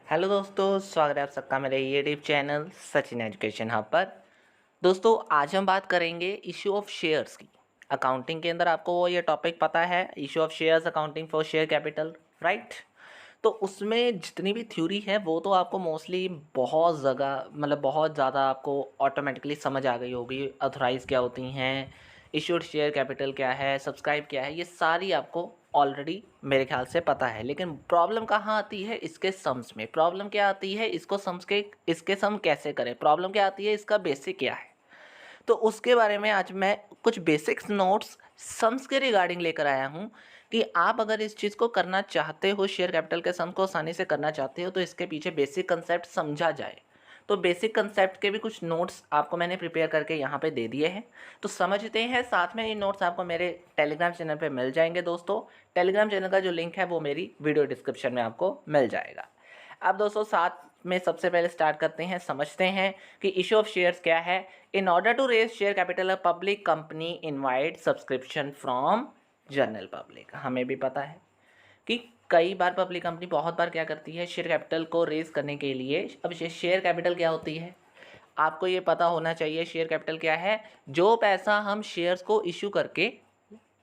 Hello दोस्तों, स्वागत है आप सबका मेरे YouTube channel Sachin education hub पर। दोस्तों, आज हम बात करेंगे इशू ऑफ शेयर्स की। अकाउंटिंग के अंदर आपको ये टॉपिक पता है, issue of shares, accounting for share capital, right. तो उसमें जितनी भी थ्योरी है वो तो आपको मोस्टली बहुत जगह बहुत ज़्यादा आपको ऑटोमेटिकली समझ आ गई होगी। ऑथराइज क्या होती हैं, इशूड शेयर कैपिटल क्या है, सब्सक्राइब क्या है, ये सारी आपको ऑलरेडी मेरे ख्याल से पता है। लेकिन प्रॉब्लम कहाँ आती है, इसके सम्स में। प्रॉब्लम क्या आती है, इसके सम कैसे करें, प्रॉब्लम क्या आती है, इसका बेसिक क्या है। तो उसके बारे में आज मैं कुछ बेसिक्स नोट्स सम्स के रिगार्डिंग लेकर आया हूँ कि आप अगर इस चीज़ को करना चाहते हो, शेयर कैपिटल के सम को आसानी से करना चाहते हो, तो इसके पीछे बेसिक कंसेप्ट समझा जाए। तो बेसिक कंसेप्ट के भी कुछ नोट्स आपको मैंने प्रिपेयर करके यहाँ पे दे दिए हैं, तो समझते हैं। साथ में ये नोट्स आपको मेरे टेलीग्राम चैनल पे मिल जाएंगे दोस्तों। टेलीग्राम चैनल का जो लिंक है वो मेरी वीडियो डिस्क्रिप्शन में आपको मिल जाएगा। अब दोस्तों, साथ में सबसे पहले स्टार्ट करते हैं, समझते हैं कि इशू ऑफ शेयर्स क्या है। In order to raise share capital, a public company invite subscription from general public. हमें भी पता है कि कई बार पब्लिक कंपनी बहुत बार क्या करती है, शेयर कैपिटल को रेज करने के लिए। अब शेयर कैपिटल क्या होती है, आपको ये पता होना चाहिए। शेयर कैपिटल क्या है, जो पैसा हम शेयर्स को इशू करके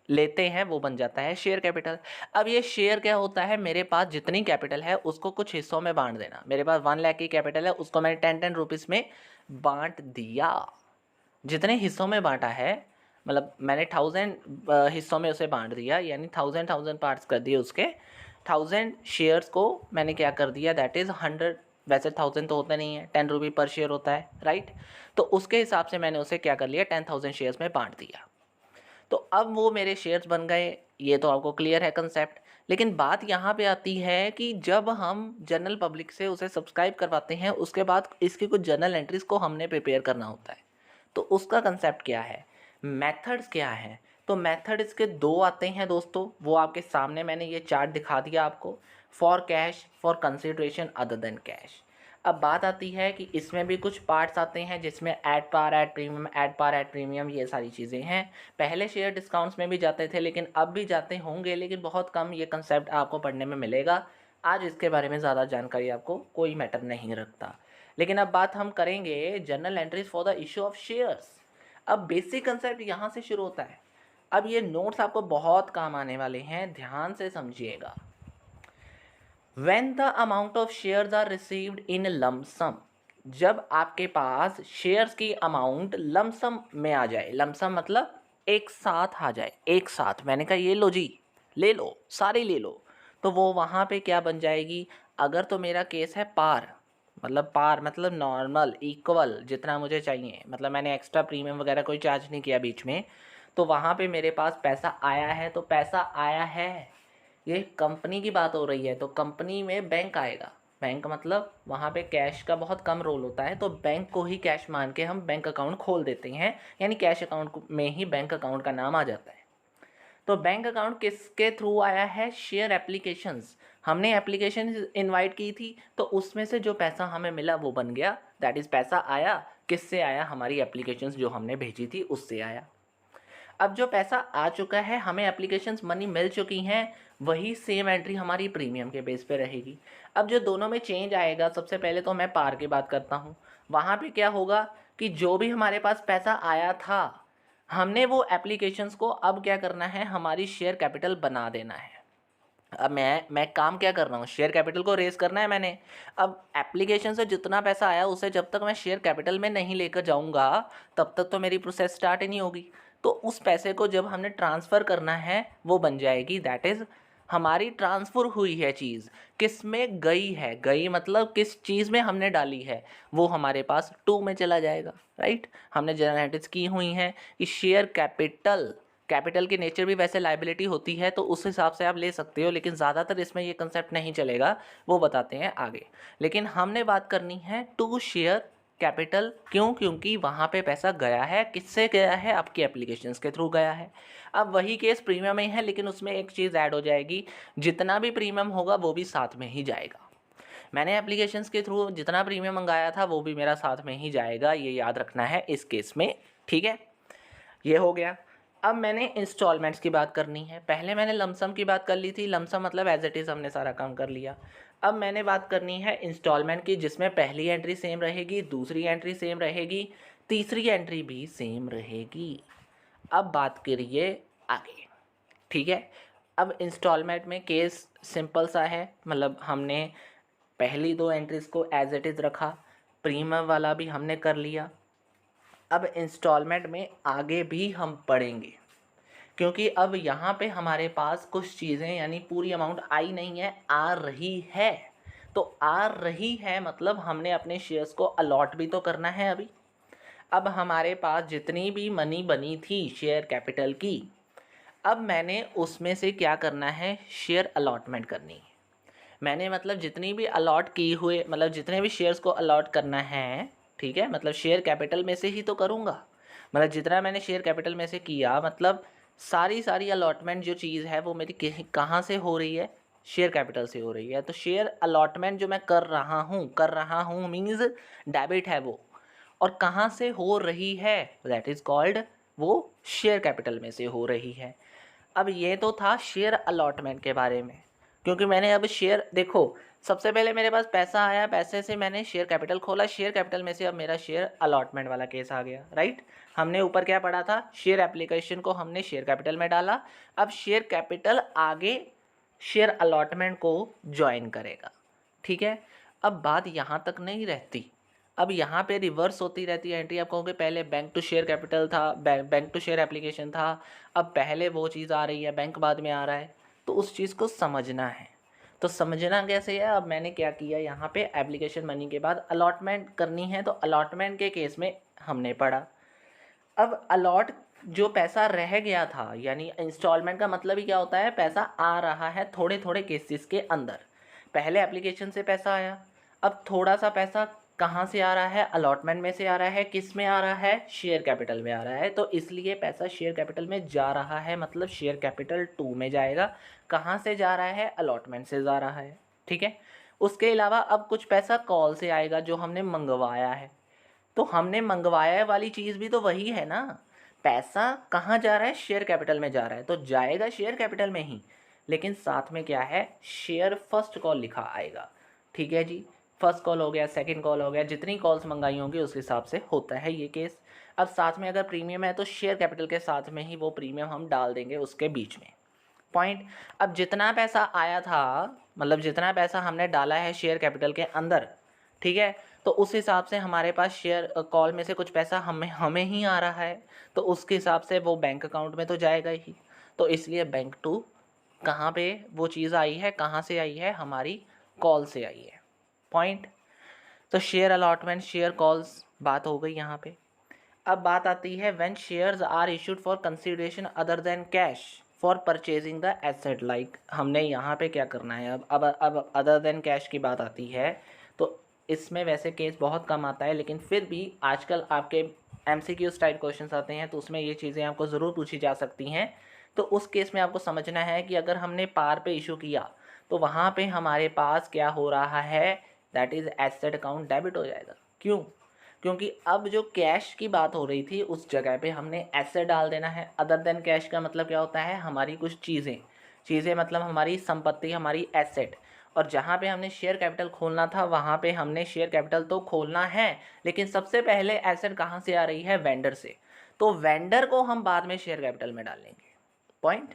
लेते हैं वो बन जाता है शेयर कैपिटल। अब ये शेयर क्या होता है, मेरे पास जितनी कैपिटल है उसको कुछ हिस्सों में बांट देना। मेरे पास 1 लाख की कैपिटल है, उसको मैंने 10 में बांट दिया। जितने हिस्सों में बांटा है, मैंने 1000 हिस्सों में उसे बांट दिया, यानी 1000 पार्ट्स कर दिए उसके। 1000 शेयर्स को मैंने क्या कर दिया, दैट इज़ 100। वैसे 1000 तो होता नहीं है, 10 रुपये पर शेयर होता है, राइट। तो उसके हिसाब से मैंने उसे क्या कर लिया, 10,000 शेयर्स में बांट दिया। तो अब वो मेरे शेयर्स बन गए। ये तो आपको क्लियर है कंसेप्ट। लेकिन बात यहाँ पे आती है कि जब हम जनरल पब्लिक से उसे सब्सक्राइब करवाते हैं, उसके बाद इसकी कुछ जर्नल एंट्रीज को हमने प्रिपेयर करना होता है। तो उसका कंसेप्ट क्या है, मेथड्स क्या है। तो मेथड इसके दो आते हैं दोस्तों, वो आपके सामने मैंने ये चार्ट दिखा दिया आपको। For cash, for consideration other than cash. अब बात आती है कि इसमें भी कुछ पार्ट्स आते हैं जिसमें ऐड पार, ऐड प्रीमियम, ऐड पार, ऐड प्रीमियम, ये सारी चीज़ें हैं। पहले शेयर डिस्काउंट्स में भी जाते थे, लेकिन अब भी जाते होंगे, लेकिन बहुत कम ये कंसेप्ट आपको पढ़ने में मिलेगा। आज इसके बारे में ज़्यादा जानकारी आपको कोई मैटर नहीं रखता। लेकिन अब बात हम करेंगे general entries for the issue of shares. अब बेसिक कंसेप्ट यहाँ से शुरू होता है। अब ये नोट्स आपको बहुत काम आने वाले हैं, ध्यान से समझिएगा। When the amount of shares are received in lump sum, जब आपके पास शेयर्स की अमाउंट लमसम में आ जाए, लमसम मतलब एक साथ आ जाए, एक साथ मैंने कहा ये लो जी, ले लो, सारी ले लो, तो वो वहाँ पे क्या बन जाएगी। अगर तो मेरा केस है पार, पार मतलब नॉर्मल इक्वल जितना मुझे चाहिए, मैंने एक्स्ट्रा प्रीमियम वगैरह कोई चार्ज नहीं किया बीच में, तो वहाँ पे मेरे पास पैसा आया है, तो पैसा आया है। ये कंपनी की बात हो रही है, तो कंपनी में बैंक आएगा। बैंक मतलब वहाँ पे कैश का बहुत कम रोल होता है, तो बैंक को ही कैश मान के हम बैंक अकाउंट खोल देते हैं, यानी कैश अकाउंट में ही बैंक अकाउंट का नाम आ जाता है। तो बैंक अकाउंट किसके थ्रू आया है, शेयर एप्लीकेशंस। हमने एप्लीकेशन इनवाइट की थी, तो उसमें से जो पैसा हमें मिला वो बन गया, दैट इज़ पैसा आया। किससे आया, हमारी एप्लीकेशंस जो हमने भेजी थी उससे आया। अब जो पैसा आ चुका है, हमें एप्लीकेशंस मनी मिल चुकी हैं, वही सेम एंट्री हमारी प्रीमियम के बेस पे रहेगी। अब जो दोनों में चेंज आएगा, सबसे पहले तो मैं पार की बात करता हूँ। वहाँ पे क्या होगा कि जो भी हमारे पास पैसा आया था, हमने वो एप्लीकेशंस को अब क्या करना है, हमारी शेयर कैपिटल बना देना है। अब मैं काम क्या कर रहा हूँ, शेयर कैपिटल को रेज करना है मैंने। अब एप्लीकेशन से जितना पैसा आया उसे जब तक मैं शेयर कैपिटल में नहीं लेकर जाऊँगा, तब तक तो मेरी प्रोसेस स्टार्ट ही नहीं होगी। तो उस पैसे को जब हमने ट्रांसफ़र करना है, वो बन जाएगी, दैट इज़ हमारी ट्रांसफ़र हुई है चीज़, किस में गई है, गई मतलब किस चीज़ में हमने डाली है, वो हमारे पास टू में चला जाएगा, राइट। हमने जनरेटिव की हुई हैं कि शेयर कैपिटल की नेचर भी वैसे लाइबिलिटी होती है, तो उस हिसाब से आप ले सकते हो, लेकिन ज़्यादातर इसमें ये कंसेप्ट नहीं चलेगा, वो बताते हैं आगे। लेकिन हमने बात करनी है टू शेयर कैपिटल, क्यों, क्योंकि वहाँ पे पैसा गया है, किससे गया है, आपकी एप्लीकेशंस के थ्रू गया है। अब वही केस प्रीमियम में है, लेकिन उसमें एक चीज़ ऐड हो जाएगी, जितना भी प्रीमियम होगा वो भी साथ में ही जाएगा। मैंने एप्लीकेशंस के थ्रू जितना प्रीमियम मंगाया था वो भी मेरा साथ में ही जाएगा, ये याद रखना है इस केस में, ठीक है। ये हो गया। अब मैंने इंस्टॉलमेंट्स की बात करनी है। पहले मैंने लमसम की बात कर ली थी, लमसम मतलब एज इट इज़ हमने सारा काम कर लिया। अब मैंने बात करनी है इंस्टॉलमेंट की, जिसमें पहली एंट्री सेम रहेगी, दूसरी एंट्री सेम रहेगी, तीसरी एंट्री भी सेम रहेगी। अब बात करिए आगे, ठीक है। अब इंस्टॉलमेंट में केस सिंपल सा है, मतलब हमने पहली दो एंट्रीज को एज इट इज़ रखा, प्रीमियम वाला भी हमने कर लिया। अब इंस्टॉलमेंट में आगे भी हम पढ़ेंगे, क्योंकि अब यहाँ पे हमारे पास कुछ चीज़ें यानी पूरी अमाउंट आई नहीं है, आ रही है। तो आ रही है मतलब हमने अपने शेयर्स को अलॉट भी तो करना है अभी। अब हमारे पास जितनी भी मनी बनी थी शेयर कैपिटल की, अब मैंने उसमें से क्या करना है, शेयर अलॉटमेंट करनी है। मैंने मतलब जितनी भी अलॉट की हुए, मतलब जितने भी शेयर्स को अलॉट करना है, ठीक है, मतलब शेयर कैपिटल में से ही तो करूँगा। मतलब जितना मैंने शेयर कैपिटल में से किया, मतलब सारी अलॉटमेंट जो चीज़ है वो मेरी कहाँ से हो रही है, शेयर कैपिटल से हो रही है। तो शेयर अलॉटमेंट जो मैं कर रहा हूँ मीन्स डेबिट है वो, और कहाँ से हो रही है, दैट इज़ कॉल्ड, वो शेयर कैपिटल में से हो रही है। अब ये तो था शेयर अलॉटमेंट के बारे में, क्योंकि मैंने अब शेयर, देखो सबसे पहले मेरे पास पैसा आया, पैसे से मैंने शेयर कैपिटल खोला, शेयर कैपिटल में से अब मेरा शेयर अलॉटमेंट वाला केस आ गया, राइट। हमने ऊपर क्या पढ़ा था, शेयर एप्लीकेशन को हमने शेयर कैपिटल में डाला, अब शेयर कैपिटल आगे शेयर अलॉटमेंट को ज्वाइन करेगा, ठीक है। अब बात यहाँ तक नहीं रहती, अब यहाँ पे रिवर्स होती रहती है एंट्री। आप कहोगे पहले बैंक टू शेयर कैपिटल था, बैंक टू शेयर एप्लीकेशन था, अब पहले वो चीज़ आ रही है, बैंक बाद में आ रहा है। तो उस चीज़ को समझना है। तो समझना कैसे है, अब मैंने क्या किया, यहाँ पे एप्लीकेशन मनी के बाद अलॉटमेंट करनी है, तो अलॉटमेंट के केस में हमने पढ़ा। अब अलॉट जो पैसा रह गया था, यानी इंस्टॉलमेंट का मतलब ही क्या होता है, पैसा आ रहा है थोड़े थोड़े केसेस के अंदर। पहले एप्लीकेशन से पैसा आया, अब थोड़ा सा पैसा कहाँ से आ रहा है, अलॉटमेंट में से आ रहा है, किस में आ रहा है, शेयर कैपिटल में आ रहा है। तो इसलिए पैसा शेयर कैपिटल में जा रहा है, मतलब शेयर कैपिटल 2 में जाएगा। कहाँ से जा रहा है, अलॉटमेंट से जा रहा है, ठीक है। उसके अलावा अब कुछ पैसा कॉल से आएगा जो हमने मंगवाया है। तो हमने मंगवाया वाली चीज़ भी तो वही है ना, पैसा कहाँ जा रहा है, शेयर कैपिटल में जा रहा है, तो जाएगा शेयर कैपिटल में ही, लेकिन साथ में क्या है, शेयर फर्स्ट कॉल लिखा आएगा, ठीक है जी। फर्स्ट कॉल हो गया, सेकंड कॉल हो गया, जितनी कॉल्स मंगाई होंगी उस हिसाब से होता है ये केस। अब साथ में अगर प्रीमियम है तो शेयर कैपिटल के साथ में ही वो प्रीमियम हम डाल देंगे उसके बीच में, पॉइंट। अब जितना पैसा आया था, मतलब जितना पैसा हमने डाला है शेयर कैपिटल के अंदर, ठीक है, तो उस हिसाब से हमारे पास शेयर कॉल में से कुछ पैसा हमें हमें ही आ रहा है, तो उसके हिसाब से वो बैंक अकाउंट में तो जाएगा ही। तो इसलिए बैंक टू कहाँ पे वो चीज़ आई है, कहाँ से आई है, हमारी कॉल से आई है, पॉइंट। तो शेयर अलॉटमेंट, शेयर कॉल्स बात हो गई यहाँ पे। अब बात आती है when shares are issued for consideration other than cash for purchasing the asset, like हमने यहाँ पे क्या करना है, अब अदर देन कैश की बात आती है। तो इसमें वैसे केस बहुत कम आता है, लेकिन फिर भी आजकल आपके MCQ टाइप क्वेश्चंस आते हैं, तो उसमें ये चीज़ें आपको ज़रूर पूछी जा सकती हैं। तो उस केस में आपको समझना है कि अगर हमने पार पे इशू किया तो वहाँ पे हमारे पास क्या हो रहा है, that is asset account debit हो जाएगा। क्यों, क्योंकि अब जो कैश की बात हो रही थी उस जगह पे हमने एसेट डाल देना है। अदर देन कैश का मतलब क्या होता है, हमारी कुछ चीज़ें, चीज़ें मतलब हमारी संपत्ति, हमारी एसेट। और जहाँ पे हमने शेयर कैपिटल खोलना था वहाँ पे हमने शेयर कैपिटल तो खोलना है, लेकिन सबसे पहले एसेट कहाँ से आ रही है, वेंडर से। तो वेंडर को हम बाद में शेयर कैपिटल में डालेंगे, पॉइंट।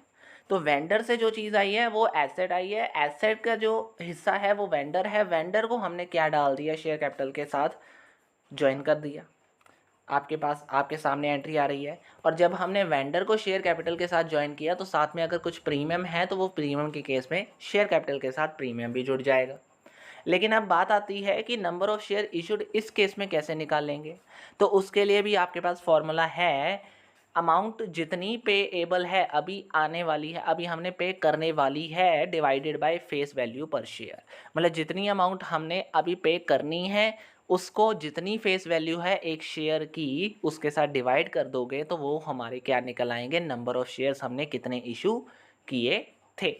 तो वेंडर से जो चीज़ आई है वो एसेट आई है, एसेट का जो हिस्सा है वो वेंडर है, वेंडर को हमने क्या डाल दिया, शेयर कैपिटल के साथ ज्वाइन कर दिया। आपके पास आपके सामने एंट्री आ रही है, और जब हमने वेंडर को शेयर कैपिटल के साथ ज्वाइन किया तो साथ में अगर कुछ प्रीमियम है तो वो प्रीमियम के केस में शेयर कैपिटल के साथ प्रीमियम भी जुड़ जाएगा। लेकिन अब बात आती है कि नंबर ऑफ़ शेयर इशूड इस केस में कैसे निकालेंगे। तो उसके लिए भी आपके पास फॉर्मूला है, अमाउंट जितनी पेएबल है अभी आने वाली है, अभी हमने पे करने वाली है, डिवाइडेड बाय फेस वैल्यू पर शेयर। मतलब जितनी अमाउंट हमने अभी पे करनी है उसको जितनी फेस वैल्यू है एक शेयर की उसके साथ डिवाइड कर दोगे तो वो हमारे क्या निकल आएंगे, नंबर ऑफ़ शेयर्स हमने कितने इशू किए थे।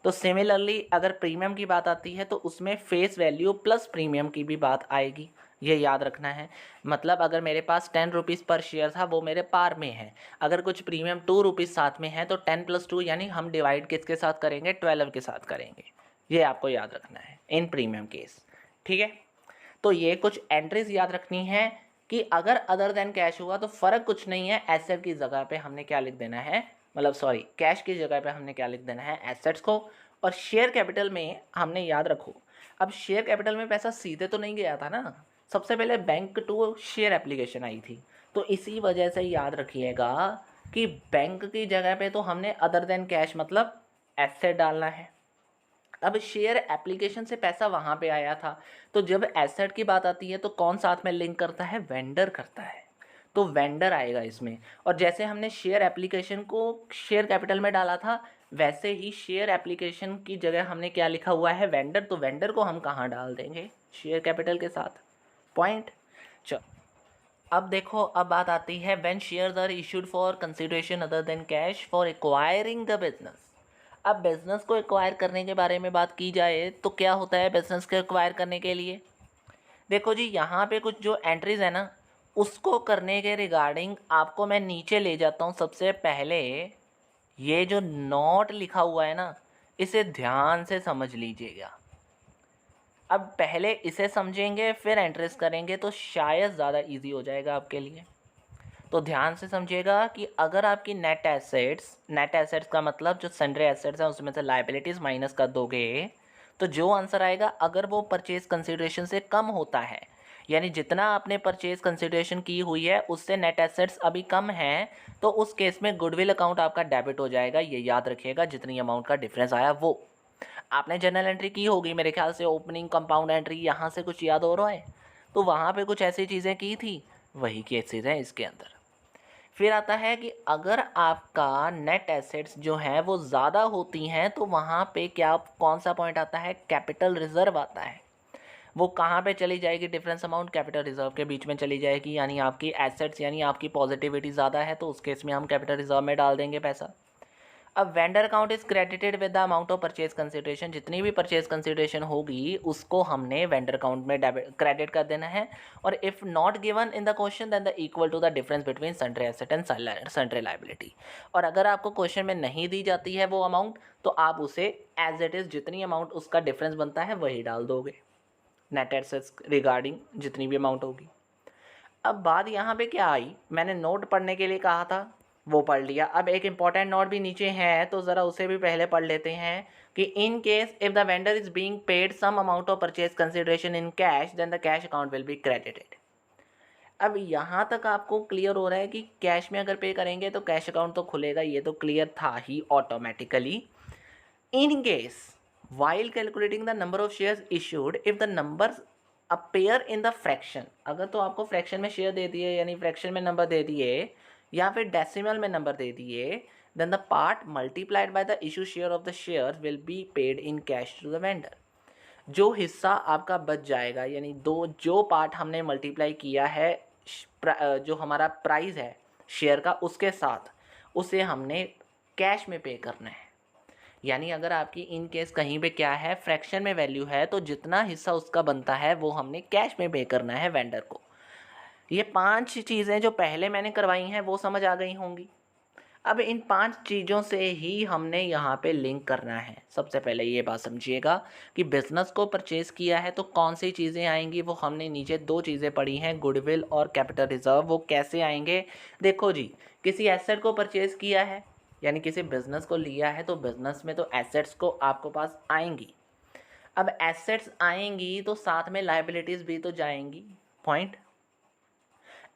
तो सिमिलरली अगर प्रीमियम की बात आती है तो उसमें फेस वैल्यू प्लस प्रीमियम की भी बात आएगी, ये याद रखना है। मतलब अगर मेरे पास 10 रुपीज़ पर शेयर था वो मेरे पार में है, अगर कुछ प्रीमियम 2 रुपीज़ साथ में है तो 10 + 2 यानी हम डिवाइड किसके साथ करेंगे, 12 के साथ करेंगे। ये आपको याद रखना है इन प्रीमियम केस। ठीक है, तो ये कुछ एंट्रीज याद रखनी है कि अगर अदर देन कैश हुआ तो फ़र्क कुछ नहीं है, एसेट की जगह पे हमने क्या लिख देना है, मतलब सॉरी कैश की जगह पे हमने क्या लिख देना है, एसेट्स को। और शेयर कैपिटल में हमने याद रखो, अब शेयर कैपिटल में पैसा सीधे तो नहीं गया था ना, सबसे पहले बैंक टू शेयर एप्लीकेशन आई थी, तो इसी वजह से याद रखिएगा कि बैंक की जगह पे तो हमने अदर देन कैश मतलब एसेट डालना है। अब शेयर एप्लीकेशन से पैसा वहाँ पे आया था, तो जब एसेट की बात आती है तो कौन साथ में लिंक करता है, वेंडर करता है, तो वेंडर आएगा इसमें। और जैसे हमने शेयर एप्लीकेशन को शेयर कैपिटल में डाला था, वैसे ही शेयर एप्लीकेशन की जगह हमने क्या लिखा हुआ है, वेंडर, तो वेंडर को हम कहाँ डाल देंगे, शेयर कैपिटल के साथ। पॉइंट। चलो अब देखो, अब बात आती है when shares are issued for consideration other than cash for acquiring the business. अब बिजनेस को एक्वायर करने के बारे में बात की जाए तो क्या होता है बिजनेस को एक्वायर करने के लिए, देखो जी यहाँ पे कुछ जो एंट्रीज है ना, उसको करने के रिगार्डिंग आपको मैं नीचे ले जाता हूँ। सबसे पहले ये जो नोट लिखा हुआ है ना, इसे ध्यान से समझ लीजिएगा। अब पहले इसे समझेंगे फिर एंट्रीज करेंगे तो शायद ज़्यादा इजी हो जाएगा आपके लिए। तो ध्यान से समझिएगा कि अगर आपकी नेट एसेट्स का मतलब जो सन्ड्री एसेट्स हैं उसमें से लाइबिलिटीज़ माइनस कर दोगे, तो जो आंसर आएगा अगर वो परचेज कंसिडरेशन से कम होता है, यानी जितना आपने परचेज कंसिडरेशन की हुई है उससे नेट एसेट्स अभी कम है, तो उस केस में गुडविल अकाउंट आपका डेबिट हो जाएगा। ये याद रखिएगा, जितनी अमाउंट का डिफरेंस आया वो आपने जर्नल एंट्री की होगी मेरे ख्याल से, ओपनिंग कंपाउंड एंट्री, यहाँ से कुछ याद हो रहा है, तो वहाँ पे कुछ ऐसी चीज़ें की थी, वही केसेस हैं इसके अंदर। फिर आता है कि अगर आपका नेट एसेट्स जो हैं वो ज़्यादा होती हैं तो वहाँ पे क्या, कौन सा पॉइंट आता है, कैपिटल रिजर्व आता है। वो कहाँ पे चली जाएगी, डिफरेंस अमाउंट कैपिटल रिजर्व के बीच में चली जाएगी, यानी आपकी एसेट्स यानी आपकी पॉजिटिविटी ज़्यादा है तो उस केस में हम कैपिटल रिजर्व में डाल देंगे पैसा। अब vendor account is credited with the amount of purchase consideration, जितनी भी परचेज कंसिडरेशन होगी उसको हमने वेंडर अकाउंट में क्रेडिट कर देना है। और if not given in the question then the equal to the difference between sundry asset and sundry liability. और अगर आपको क्वेश्चन में नहीं दी जाती है वो अमाउंट, तो आप उसे एज इट इज़ जितनी अमाउंट उसका डिफरेंस बनता है वही डाल दोगे, नेट एसेट्स रिगार्डिंग जितनी भी अमाउंट होगी। अब बात यहाँ पे क्या आई, मैंने नोट पढ़ने के लिए कहा था, वो पढ़ लिया। अब एक इम्पॉर्टेंट नोट भी नीचे है तो ज़रा उसे भी पहले पढ़ लेते हैं कि in case if the vendor is being paid some amount of purchase consideration in cash then the cash account will be credited. अब यहाँ तक आपको क्लियर हो रहा है कि कैश में अगर पे करेंगे तो कैश अकाउंट तो खुलेगा, ये तो क्लियर था ही automatically. In case while calculating the number of shares issued if the numbers appear in the fraction, अगर तो आपको फ्रैक्शन में शेयर दे दिए यानी फ्रैक्शन में नंबर दे दिए या फिर डेसिमल में नंबर दे दिए, then the part multiplied by the issue share of the share will be paid in cash to the vendor. जो हिस्सा आपका बच जाएगा यानी जो पार्ट हमने मल्टीप्लाई किया है जो हमारा प्राइस है शेयर का उसके साथ, उसे हमने कैश में पे करना है। यानी अगर आपकी इन केस कहीं पे क्या है, फ्रैक्शन में वैल्यू है, तो जितना हिस्सा उसका बनता है वो हमने कैश में पे करना है वेंडर को। ये 5 चीज़ें जो पहले मैंने करवाई हैं वो समझ आ गई होंगी। अब इन 5 चीज़ों से ही हमने यहाँ पे लिंक करना है। सबसे पहले ये बात समझिएगा कि बिज़नेस को परचेज़ किया है तो कौन सी चीज़ें आएंगी, वो हमने नीचे 2 चीज़ें पढ़ी हैं, गुडविल और कैपिटल रिजर्व। वो कैसे आएंगे, देखो जी, किसी एसेट को परचेज़ किया है यानी किसी बिज़नेस को लिया है तो बिज़नेस में तो एसेट्स को आपको पास आएंगी। अब एसेट्स आएंगी तो साथ में लायबिलिटीज़ भी तो जाएंगी। पॉइंट।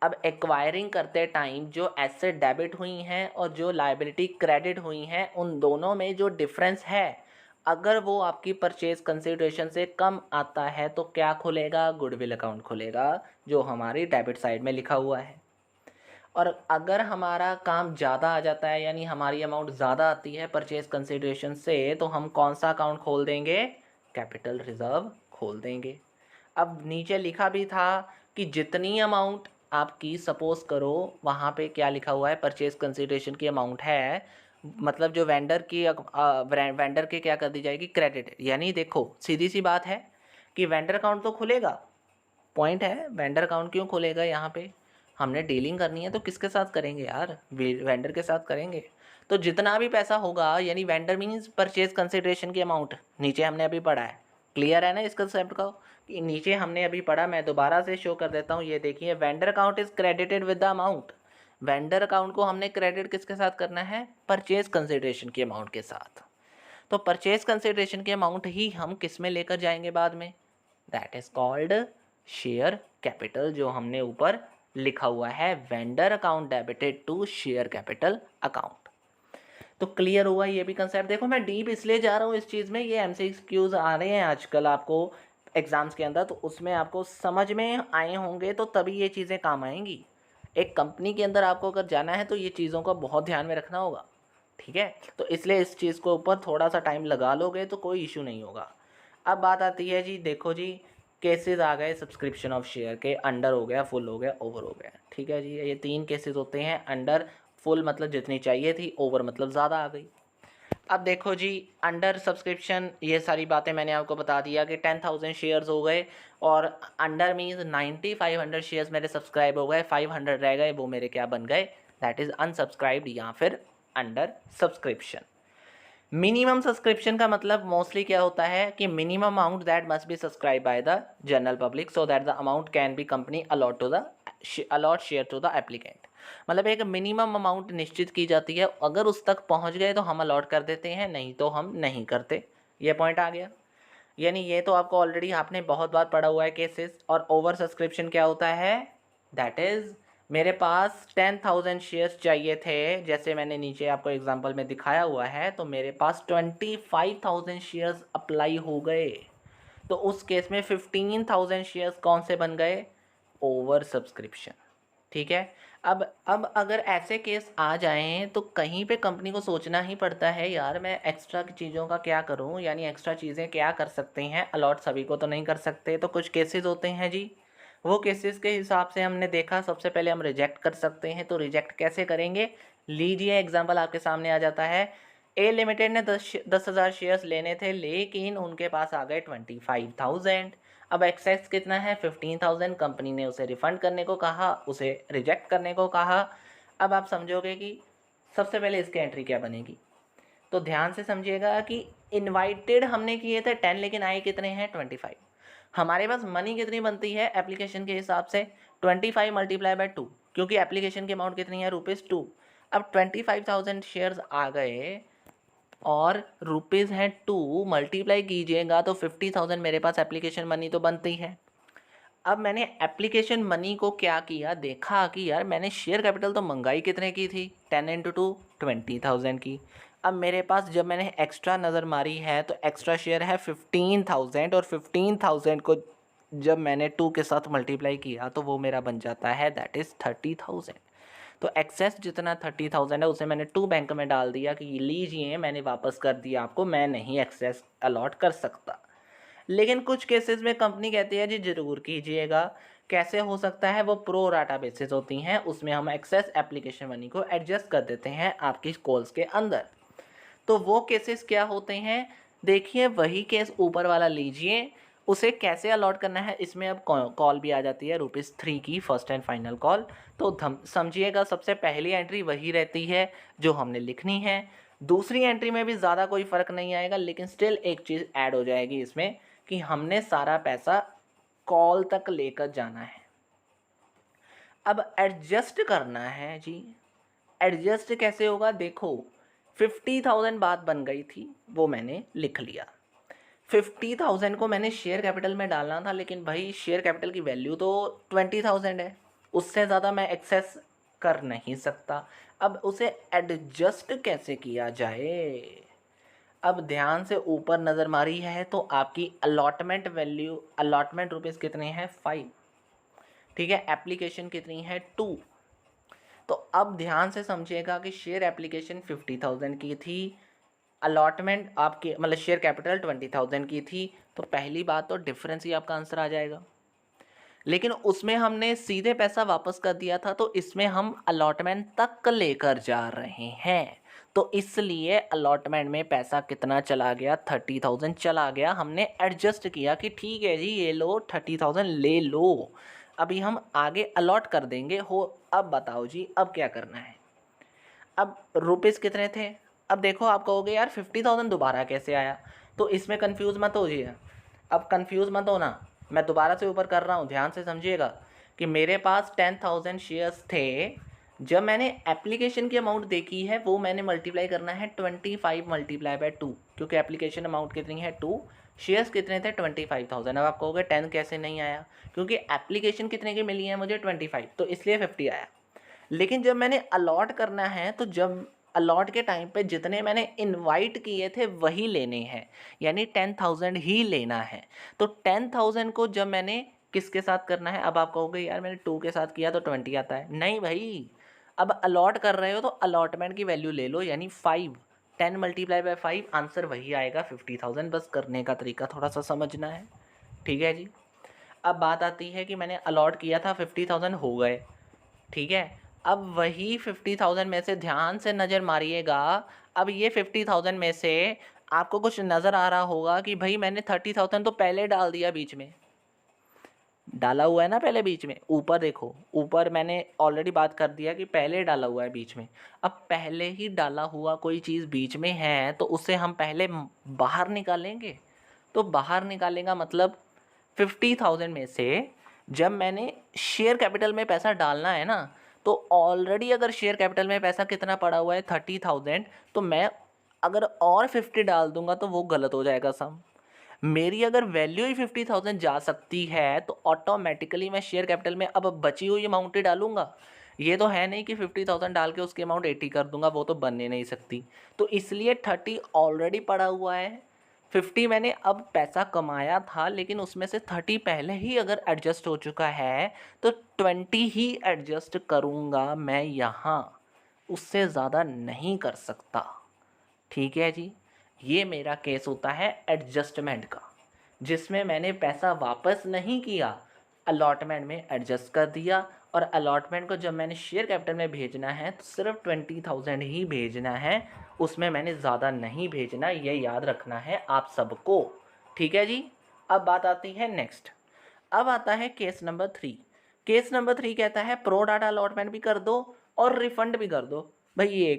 अब एक्वायरिंग करते टाइम जो एसेट डेबिट हुई हैं और जो लायबिलिटी क्रेडिट हुई हैं उन दोनों में जो डिफरेंस है, अगर वो आपकी परचेज कंसिडरेशन से कम आता है तो क्या खुलेगा, गुडविल अकाउंट खुलेगा जो हमारी डेबिट साइड में लिखा हुआ है। और अगर हमारा काम ज़्यादा आ जाता है यानी हमारी अमाउंट ज़्यादा आती है परचेज कंसिडरेशन से, तो हम कौन सा अकाउंट खोल देंगे, कैपिटल रिजर्व खोल देंगे। अब नीचे लिखा भी था कि जितनी अमाउंट आपकी सपोज करो वहाँ पे क्या लिखा हुआ है, परचेज कंसिडरेशन की अमाउंट है, मतलब जो वेंडर की क्या कर दी जाएगी, क्रेडिट। यानी देखो सीधी सी बात है कि वेंडर अकाउंट तो खुलेगा पॉइंट है, वेंडर अकाउंट क्यों खोलेगा यहाँ पे? हमने डीलिंग करनी है तो किसके साथ करेंगे यार? वेंडर के साथ करेंगे। तो जितना भी पैसा होगा, यानी वेंडर मीन्स परचेज कंसिडरेशन की अमाउंट, नीचे हमने अभी पढ़ा है, क्लियर है ना इस कंसेप्ट का? कि नीचे हमने अभी पढ़ा, मैं दोबारा से शो कर देता हूँ, ये देखिए, vendor account is credited with the amount. Vendor account को हमने क्रेडिट किसके साथ करना है? परचेज कंसिडरेशन की अमाउंट के साथ। तो परचेज कंसिडरेशन की अमाउंट ही हम किस में लेकर जाएंगे बाद में? That is called share capital, जो हमने ऊपर लिखा हुआ है, vendor account debited to share capital account. तो क्लियर हुआ ये भी कंसेप्ट। देखो मैं डीप इसलिए जा रहा हूँ इस चीज़ में, ये एमसीक्यूज आ रहे हैं आजकल आपको एग्जाम्स के अंदर, तो उसमें आपको समझ में आए होंगे, तो तभी ये चीज़ें काम आएंगी। एक कंपनी के अंदर आपको अगर जाना है तो ये चीज़ों का बहुत ध्यान में रखना होगा, ठीक है? तो इसलिए इस चीज़ को ऊपर थोड़ा सा टाइम लगा लोगे तो कोई इशू नहीं होगा। अब बात आती है जी, देखो जी, केसेस आ गए सब्सक्रिप्शन ऑफ शेयर के, अंडर हो गया, फुल हो गया, ओवर हो गया, ठीक है जी। ये 3 केसेस होते हैं। अंडर, फुल मतलब जितनी चाहिए थी, ओवर मतलब ज़्यादा आ गई। अब देखो जी, अंडर सब्सक्रिप्शन, ये सारी बातें मैंने आपको बता दिया कि 10,000 शेयर्स हो गए, और अंडर मीन्स 9500 शेयर्स मेरे सब्सक्राइब हो गए, 500 रह गए, वो मेरे क्या बन गए? दैट इज़ अनसब्सक्राइब्ड या फिर अंडर सब्सक्रिप्शन। मिनिमम सब्सक्रिप्शन का मतलब मोस्टली क्या होता है कि minimum amount that must be subscribe by the general public so that the amount can be company allot share to the applicant. मतलब एक मिनिमम अमाउंट निश्चित की जाती है, अगर उस तक पहुंच गए तो हम अलॉट कर देते हैं, नहीं तो हम नहीं करते। ये पॉइंट आ गया। यानी ये तो आपको ऑलरेडी आपने बहुत बार पढ़ा हुआ है केसेस। और ओवर सब्सक्रिप्शन क्या होता है? दैट इज़ मेरे पास 10,000 शेयर्स चाहिए थे, जैसे मैंने नीचे आपको एग्जांपल में दिखाया हुआ है, तो मेरे पास 25,000 शेयर्स अप्लाई हो गए, तो उस केस में 15,000 शेयर्स कौन से बन गए? ओवर सब्सक्रिप्शन, ठीक है। अब अगर ऐसे केस आ जाएं तो कहीं पे कंपनी को सोचना ही पड़ता है, यार मैं एक्स्ट्रा चीज़ों का क्या करूं, यानी एक्स्ट्रा चीज़ें क्या कर सकते हैं, अलॉट सभी को तो नहीं कर सकते। तो कुछ केसेस होते हैं जी, वो केसेस के हिसाब से हमने देखा, सबसे पहले हम रिजेक्ट कर सकते हैं। तो रिजेक्ट कैसे करेंगे? लीजिए एग्जाम्पल आपके सामने आ जाता है। ए लिमिटेड ने 10,000 शेयर्स लेने थे, लेकिन उनके पास आ गए 25,000। अब एक्सेस कितना है? 15,000। कंपनी ने उसे रिफंड करने को कहा, उसे रिजेक्ट करने को कहा। अब आप समझोगे कि सबसे पहले इसकी एंट्री क्या बनेगी, तो ध्यान से समझिएगा कि इनवाइटेड हमने किए थे 10, लेकिन आए कितने हैं? 25। हमारे पास मनी कितनी बनती है एप्लीकेशन के हिसाब से? 25 मल्टीप्लाई बाय 2, क्योंकि एप्लीकेशन की अमाउंट कितनी है? ₹2। अब 25,000 शेयर्स आ गए और रुपीज़ हैं 2, मल्टीप्लाई कीजिएगा तो 50,000 मेरे पास एप्लीकेशन मनी तो बनती है। अब मैंने एप्लीकेशन मनी को क्या किया, देखा कि यार मैंने शेयर कैपिटल तो महंगाई कितने की थी? 10 इंटू 2 20,000 की। अब मेरे पास जब मैंने एक्स्ट्रा नज़र मारी है तो एक्स्ट्रा शेयर है 15,000, और 15,000 को जब मैंने 2 के साथ मल्टीप्लाई किया तो वो मेरा बन जाता है दैट इज़ 30,000। तो एक्सेस जितना 30,000 है उसे मैंने 2 बैंक में डाल दिया कि लीजिए मैंने वापस कर दिया आपको, मैं नहीं एक्सेस अलॉट कर सकता। लेकिन कुछ केसेस में कंपनी कहती है जी ज़रूर कीजिएगा। कैसे हो सकता है? वो प्रो राटा बेसिस होती हैं, उसमें हम एक्सेस एप्लीकेशन मनी को एडजस्ट कर देते हैं आपकी कॉल्स के अंदर। तो वो केसेस क्या होते हैं? देखिए वही केस ऊपर वाला लीजिए, उसे कैसे अलॉट करना है, इसमें अब कॉल भी आ जाती है ₹3 की, फर्स्ट एंड फाइनल कॉल। तो समझिएगा सबसे पहली एंट्री वही रहती है जो हमने लिखनी है। दूसरी एंट्री में भी ज़्यादा कोई फ़र्क नहीं आएगा, लेकिन स्टिल एक चीज़ ऐड हो जाएगी इसमें कि हमने सारा पैसा कॉल तक लेकर जाना है। अब एडजस्ट करना है जी। एडजस्ट कैसे होगा? देखो 50,000 बात बन गई थी, वो मैंने लिख लिया। 50,000 को मैंने शेयर कैपिटल में डालना था, लेकिन भाई शेयर कैपिटल की वैल्यू तो 20,000 है, उससे ज़्यादा मैं एक्सेस कर नहीं सकता। अब उसे एडजस्ट कैसे किया जाए? अब ध्यान से ऊपर नज़र मारी है तो आपकी अलॉटमेंट वैल्यू, अलॉटमेंट रुपीज़ कितने हैं? 5, ठीक है। एप्लीकेशन कितनी है? 2। तो अब ध्यान से समझिएगा कि शेयर एप्लीकेशन 50,000 की थी, अलॉटमेंट आपकी मतलब शेयर कैपिटल 20,000 की थी, तो पहली बात तो डिफरेंस ही आपका आंसर आ जाएगा। लेकिन उसमें हमने सीधे पैसा वापस कर दिया था, तो इसमें हम अलॉटमेंट तक लेकर जा रहे हैं, तो इसलिए अलॉटमेंट में पैसा कितना चला गया, 30,000 चला गया। हमने एडजस्ट किया कि ठीक है जी ये लो 30,000 ले लो, अभी हम आगे अलॉट कर देंगे हो। अब बताओ जी अब क्या करना है। अब रुपीज़ कितने थे, अब देखो आप कहोगे यार 50,000 दोबारा कैसे आया, तो इसमें कंफ्यूज मत होइए। अब कंफ्यूज मत होना, मैं दोबारा से ऊपर कर रहा हूँ, ध्यान से समझिएगा कि मेरे पास 10,000 शेयर्स थे। जब मैंने एप्लीकेशन की अमाउंट देखी है वो मैंने मल्टीप्लाई करना है 25 मल्टीप्लाई बाय 2, क्योंकि एप्लीकेशन अमाउंट कितनी है 2, शेयर्स कितने थे 25,000। अब आप कहोगे 10 कैसे नहीं आया, क्योंकि एप्लीकेशन कितने की मिली है मुझे 25, तो इसलिए 50 आया। लेकिन जब मैंने अलॉट करना है तो जब अलॉट के टाइम पे जितने मैंने इनवाइट किए थे वही लेने हैं, यानी 10,000 ही लेना है। तो 10,000 को जब मैंने किसके साथ करना है, अब आप कहोगे यार मैंने 2 के साथ किया तो 20 आता है, नहीं भाई, अब अलॉट कर रहे हो तो अलॉटमेंट की वैल्यू ले लो, यानी 5, 10 मल्टीप्लाई बाय 5, आंसर वही आएगा 50,000। बस करने का तरीका थोड़ा सा समझना है, ठीक है जी। अब बात आती है कि मैंने अलॉट किया था 50,000 हो गए, ठीक है। अब वही 50,000 में से ध्यान से नज़र मारिएगा, अब ये 50,000 में से आपको कुछ नज़र आ रहा होगा कि भाई मैंने 30,000 तो पहले डाल दिया, बीच में डाला हुआ है ना, पहले बीच में, ऊपर देखो, ऊपर मैंने ऑलरेडी बात कर दिया कि पहले डाला हुआ है बीच में। अब पहले ही डाला हुआ कोई चीज़ बीच में है तो उसे हम पहले बाहर निकालेंगे। तो बाहर निकालेगा मतलब 50,000 में से जब मैंने शेयर कैपिटल में पैसा डालना है ना, तो ऑलरेडी अगर शेयर कैपिटल में पैसा कितना पड़ा हुआ है 30,000, तो मैं अगर और 50 डाल दूंगा तो वो गलत हो जाएगा सम। मेरी अगर वैल्यू ही 50,000 जा सकती है तो ऑटोमेटिकली मैं शेयर कैपिटल में अब बची हुई अमाउंट ही डालूंगा। ये तो है नहीं कि 50,000 डाल के उसकी अमाउंट 80 कर दूंगा, वो तो बनने नहीं सकती। तो इसलिए 30 ऑलरेडी पड़ा हुआ है, 50 मैंने अब पैसा कमाया था लेकिन उसमें से 30 पहले ही अगर एडजस्ट हो चुका है तो 20 ही एडजस्ट करूँगा मैं यहाँ, उससे ज़्यादा नहीं कर सकता, ठीक है जी। ये मेरा केस होता है एडजस्टमेंट का, जिसमें मैंने पैसा वापस नहीं किया, अलॉटमेंट में एडजस्ट कर दिया। और अलॉटमेंट को जब मैंने शेयर कैपिटल में भेजना है तो सिर्फ 20,000 ही भेजना है, उसमें मैंने ज़्यादा नहीं भेजना, ये याद रखना है आप सबको, ठीक है जी। अब बात आती है नेक्स्ट, अब आता है केस नंबर 3। केस नंबर 3 कहता है प्रो डाटा अलॉटमेंट भी कर दो और रिफंड भी कर दो। भाई ये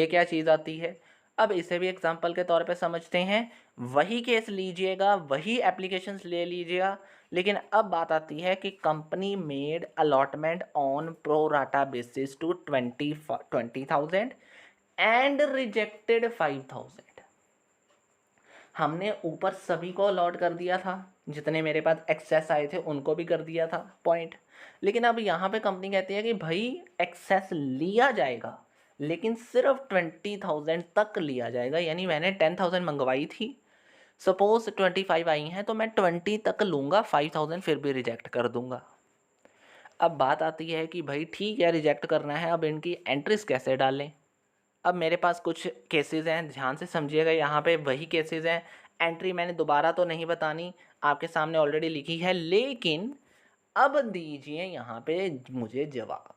क्या चीज़ आती है। अब इसे भी एग्जांपल के तौर पे समझते हैं, वही केस लीजिएगा, वही एप्लीकेशंस ले लीजिएगा, लेकिन अब बात आती है कि company made allotment on pro rata basis to 20,000 and rejected 5,000। हमने ऊपर सभी को अलॉट कर दिया था, जितने मेरे पास एक्सेस आए थे उनको भी कर दिया था पॉइंट। लेकिन अब यहाँ पे कंपनी कहती है कि भाई एक्सेस लिया जाएगा लेकिन सिर्फ 20,000 तक लिया जाएगा, यानी मैंने 10,000 मंगवाई थी, सपोज 25 आई हैं तो मैं 20 तक लूँगा, 5,000 फिर भी रिजेक्ट कर दूँगा। अब बात आती है कि भाई ठीक है रिजेक्ट करना है, अब इनकी एंट्रीज कैसे डालें। अब मेरे पास कुछ केसेस हैं, ध्यान से समझिएगा, यहाँ पे वही केसेस हैं। एंट्री मैंने दोबारा तो नहीं बतानी, आपके सामने ऑलरेडी लिखी है, लेकिन अब दीजिए यहाँ पे मुझे जवाब।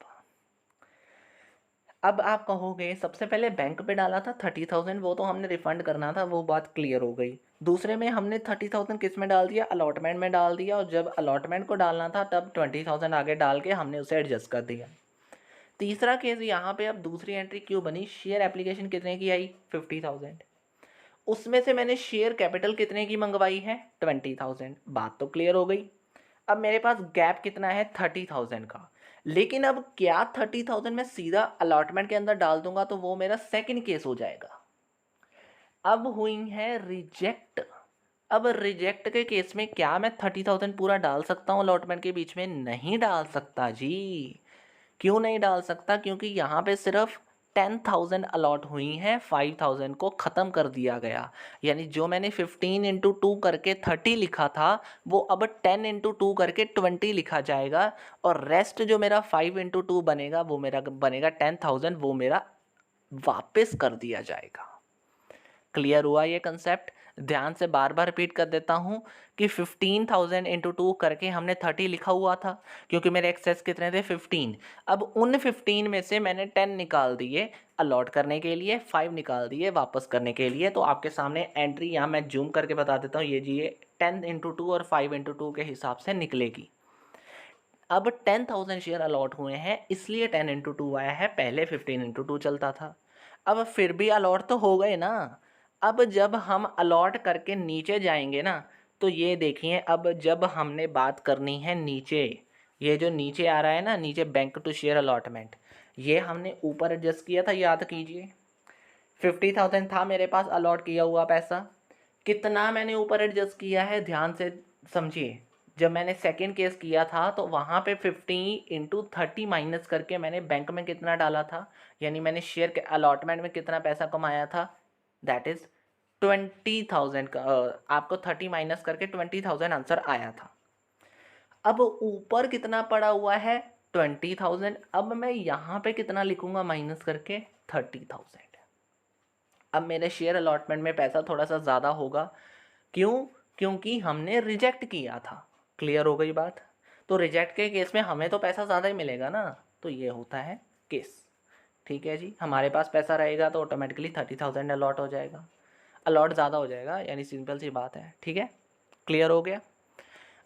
अब आप कहोगे सबसे पहले बैंक पे डाला था 30,000, वो तो हमने रिफंड करना था, वो बात क्लियर हो गई। दूसरे में हमने 30,000 किस में डाल दिया, अलॉटमेंट में डाल दिया, और जब अलॉटमेंट को डालना था तब 20,000 आगे डाल के हमने उसे एडजस्ट कर दिया। तीसरा केस यहाँ पे अब दूसरी एंट्री क्यों बनी, शेयर एप्लीकेशन कितने की आई 50,000, उसमें से मैंने शेयर कैपिटल कितने की मंगवाई है 20,000, बात तो क्लियर हो गई। अब मेरे पास गैप कितना है 30,000 का, लेकिन अब क्या 30,000 मैं सीधा अलॉटमेंट के अंदर डाल दूंगा तो वो मेरा सेकंड केस हो जाएगा। अब हुई है रिजेक्ट, अब रिजेक्ट के केस में क्या मैं 30,000 पूरा डाल सकता हूँ अलॉटमेंट के बीच में, नहीं डाल सकता जी। क्यों नहीं डाल सकता, क्योंकि यहाँ पे सिर्फ 10,000 अलॉट हुई हैं, 5,000 को ख़त्म कर दिया गया, यानी जो मैंने 15 इंटू 2 करके 30 लिखा था वो अब 10 इंटू 2 करके 20 लिखा जाएगा, और रेस्ट जो मेरा 5 इंटू 2 बनेगा वो मेरा बनेगा 10,000, वो मेरा वापस कर दिया जाएगा। क्लियर हुआ ये कंसेप्ट। ध्यान से बार बार रिपीट कर देता हूँ कि 15,000 इंटू 2 करके हमने 30 लिखा हुआ था, क्योंकि मेरे एक्सेस कितने थे 15। अब उन 15 में से मैंने 10 निकाल दिए अलॉट करने के लिए, 5 निकाल दिए वापस करने के लिए। तो आपके सामने एंट्री यहाँ मैं जूम करके बता देता हूँ, ये जी ये 10 इंटू 2 और 5 इंटू 2 के हिसाब से निकलेगी। अब 10,000 शेयर अलॉट हुए हैं, इसलिए 10 इंटू 2 आया है, पहले 15 इंटू 2 चलता था। अब फिर भी अलॉट तो हो गए ना। अब जब हम अलॉट करके नीचे जाएंगे ना, तो ये देखिए, अब जब हमने बात करनी है नीचे, ये जो नीचे आ रहा है ना, नीचे बैंक टू शेयर अलॉटमेंट, ये हमने ऊपर एडजस्ट किया था, याद कीजिए। 50,000 था मेरे पास अलॉट किया हुआ पैसा, कितना मैंने ऊपर एडजस्ट किया है ध्यान से समझिए। जब मैंने सेकेंड केस किया था तो वहाँ पे 50 इंटू 30 माइनस करके मैंने बैंक में कितना डाला था, यानी मैंने शेयर के अलॉटमेंट में कितना पैसा कमाया था, दैट इज़ 20,000 का। आपको 30 माइनस करके 20,000 आंसर आया था। अब ऊपर कितना पड़ा हुआ है 20,000, अब मैं यहाँ पे कितना लिखूंगा माइनस करके 30,000। अब मेरे शेयर अलॉटमेंट में पैसा थोड़ा सा ज़्यादा होगा, क्यों? क्योंकि हमने रिजेक्ट किया था। क्लियर हो गई बात? तो रिजेक्ट के केस में हमें तो पैसा ज़्यादा ही मिलेगा ना, तो ये होता है केस। ठीक है जी, हमारे पास पैसा रहेगा तो ऑटोमेटिकली 30,000 अलॉट हो जाएगा, अलॉट ज़्यादा हो जाएगा, यानी सिंपल सी बात है। ठीक है, क्लियर हो गया?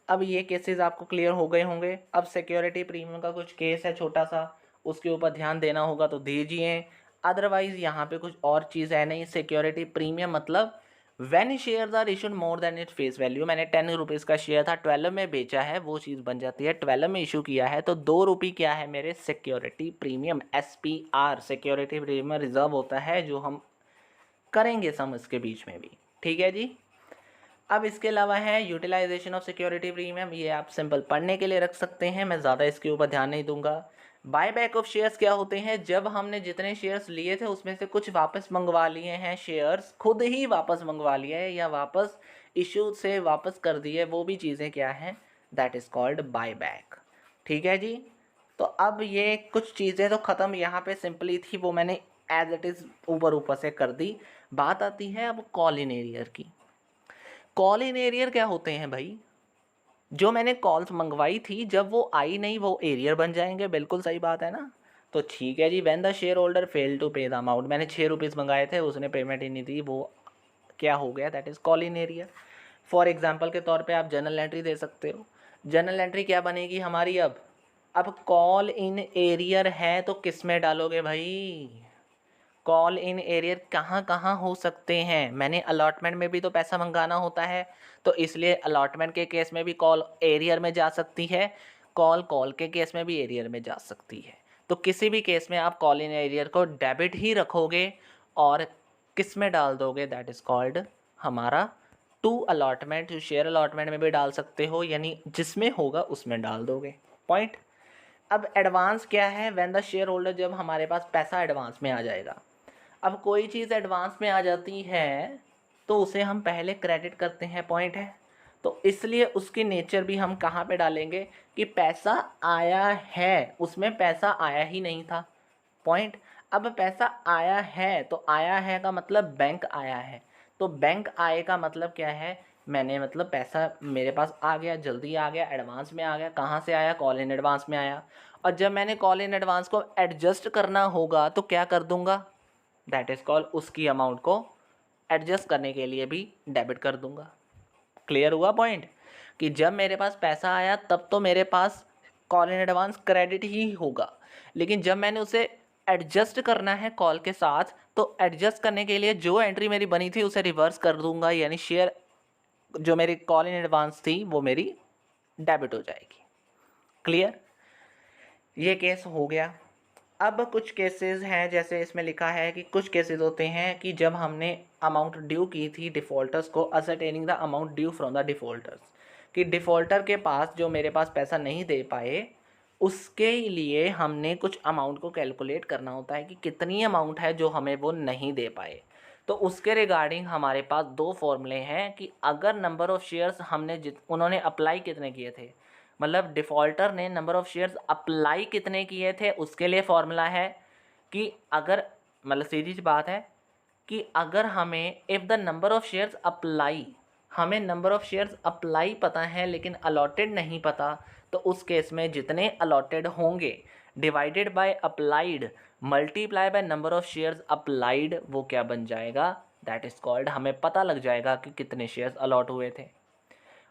अब ये केसेस आपको क्लियर हो गए होंगे। अब सिक्योरिटी प्रीमियम का कुछ केस है छोटा सा, उसके ऊपर ध्यान देना होगा तो दीजिए, अदरवाइज यहाँ पे कुछ और चीज़ है नहीं। सिक्योरिटी प्रीमियम मतलब when shares are issued more than it face value, मैंने 10 रुपीज़ का शेयर था 12 में बेचा है, वो चीज़ बन जाती है 12 में इशू किया है तो 2 रुपये क्या है मेरे security premium, SPR security premium reserve होता है, जो हम करेंगे सम इसके बीच में भी। ठीक है जी। अब इसके अलावा है यूटिलाइजेशन ऑफ सिक्योरिटी प्रीमियम, ये आप सिंपल पढ़ने के लिए रख सकते हैं, मैं ज़्यादा इसके ऊपर ध्यान नहीं दूंगा। बाय बैक ऑफ शेयर्स क्या होते हैं? जब हमने जितने शेयर्स लिए थे उसमें से कुछ वापस मंगवा लिए हैं, शेयर्स खुद ही वापस मंगवा लिए हैं या वापस इशू से वापस कर दिए, वो भी चीज़ें क्या हैं, that is called buy back. ठीक है जी। तो अब ये कुछ चीज़ें तो ख़त्म यहाँ पे सिंपली थी, वो मैंने एज इट इज़ ऊपर ऊपर से कर दी। बात आती है अब कॉल इन एरियर की। कॉल इन एरियर क्या होते हैं भाई? जो मैंने कॉल्स मंगवाई थी जब वो आई नहीं, वो एरियर बन जाएंगे, बिल्कुल सही बात है ना। तो ठीक है जी, when the shareholder fail to pay the amount, मैंने 6 रुपीज़ मंगाए थे, उसने पेमेंट ही नहीं दी, वो क्या हो गया, that is call in arrear. For example के तौर पे आप जर्नल एंट्री दे सकते हो। जर्नल एंट्री क्या बनेगी हमारी? अब कॉल इन एरियर है तो किस में डालोगे भाई? कॉल इन एरियर कहाँ कहाँ हो सकते हैं? मैंने अलॉटमेंट में भी तो पैसा मंगाना होता है, तो इसलिए अलॉटमेंट के केस में भी कॉल एरियर में जा सकती है, कॉल के केस में भी एरियर में जा सकती है। तो किसी भी केस में आप कॉल इन एरियर को डेबिट ही रखोगे और किस में डाल दोगे, दैट इज़ कॉल्ड हमारा टू अलॉटमेंट, शेयर अलॉटमेंट में भी डाल सकते हो, यानी जिसमें होगा उसमें डाल दोगे। पॉइंट। अब एडवांस क्या है? व्हेन द शेयर होल्डर, जब हमारे पास पैसा एडवांस में आ जाएगा। अब कोई चीज़ एडवांस में आ जाती है तो उसे हम पहले क्रेडिट करते हैं, पॉइंट है। तो इसलिए उसकी नेचर भी हम कहाँ पे डालेंगे कि पैसा आया है, उसमें पैसा आया ही नहीं था, पॉइंट। अब पैसा आया है तो आया है का मतलब बैंक आया है, तो बैंक आए का मतलब क्या है, मैंने मतलब पैसा मेरे पास आ गया, जल्दी आ गया, एडवांस में आ गया। कहाँ से आया? कॉल इन एडवांस में आया। और जब मैंने कॉल इन एडवांस को एडजस्ट करना होगा तो क्या कर दूंगा, दैट इज़ कॉल्ड उसकी अमाउंट को एडजस्ट करने के लिए भी डेबिट कर दूंगा। क्लियर हुआ पॉइंट? कि जब मेरे पास पैसा आया तब तो मेरे पास कॉल इन एडवांस क्रेडिट ही होगा, लेकिन जब मैंने उसे एडजस्ट करना है कॉल के साथ, तो एडजस्ट करने के लिए जो एंट्री मेरी बनी थी उसे रिवर्स कर दूंगा, यानी शेयर जो मेरी कॉल इन एडवांस थी वो मेरी डेबिट हो जाएगी। क्लियर? ये केस हो गया। अब कुछ केसेस हैं, जैसे इसमें लिखा है कि कुछ केसेस होते हैं कि जब हमने अमाउंट ड्यू की थी डिफ़ॉल्टर्स को, ascertaining the amount due from the defaulters, कि डिफ़ॉल्टर के पास जो मेरे पास पैसा नहीं दे पाए उसके लिए हमने कुछ अमाउंट को कैलकुलेट करना होता है कि कितनी अमाउंट है जो हमें वो नहीं दे पाए। तो उसके रिगार्डिंग हमारे पास दो फॉर्मूले हैं कि अगर नंबर ऑफ़ शेयर्स हमने उन्होंने अप्लाई कितने किए थे, मतलब डिफ़ॉल्टर ने नंबर ऑफ़ शेयर्स अप्लाई कितने किए थे, उसके लिए फॉर्मूला है कि अगर, मतलब सीधी सी बात है, कि अगर हमें if the number of shares apply, हमें नंबर ऑफ़ शेयर्स अप्लाई पता है लेकिन अलॉटेड नहीं पता, तो उस केस में जितने अलॉटेड होंगे divided by applied multiply by number of shares applied, वो क्या बन जाएगा, दैट इज़ कॉल्ड, हमें पता लग जाएगा कि कितने शेयर्स अलॉट हुए थे।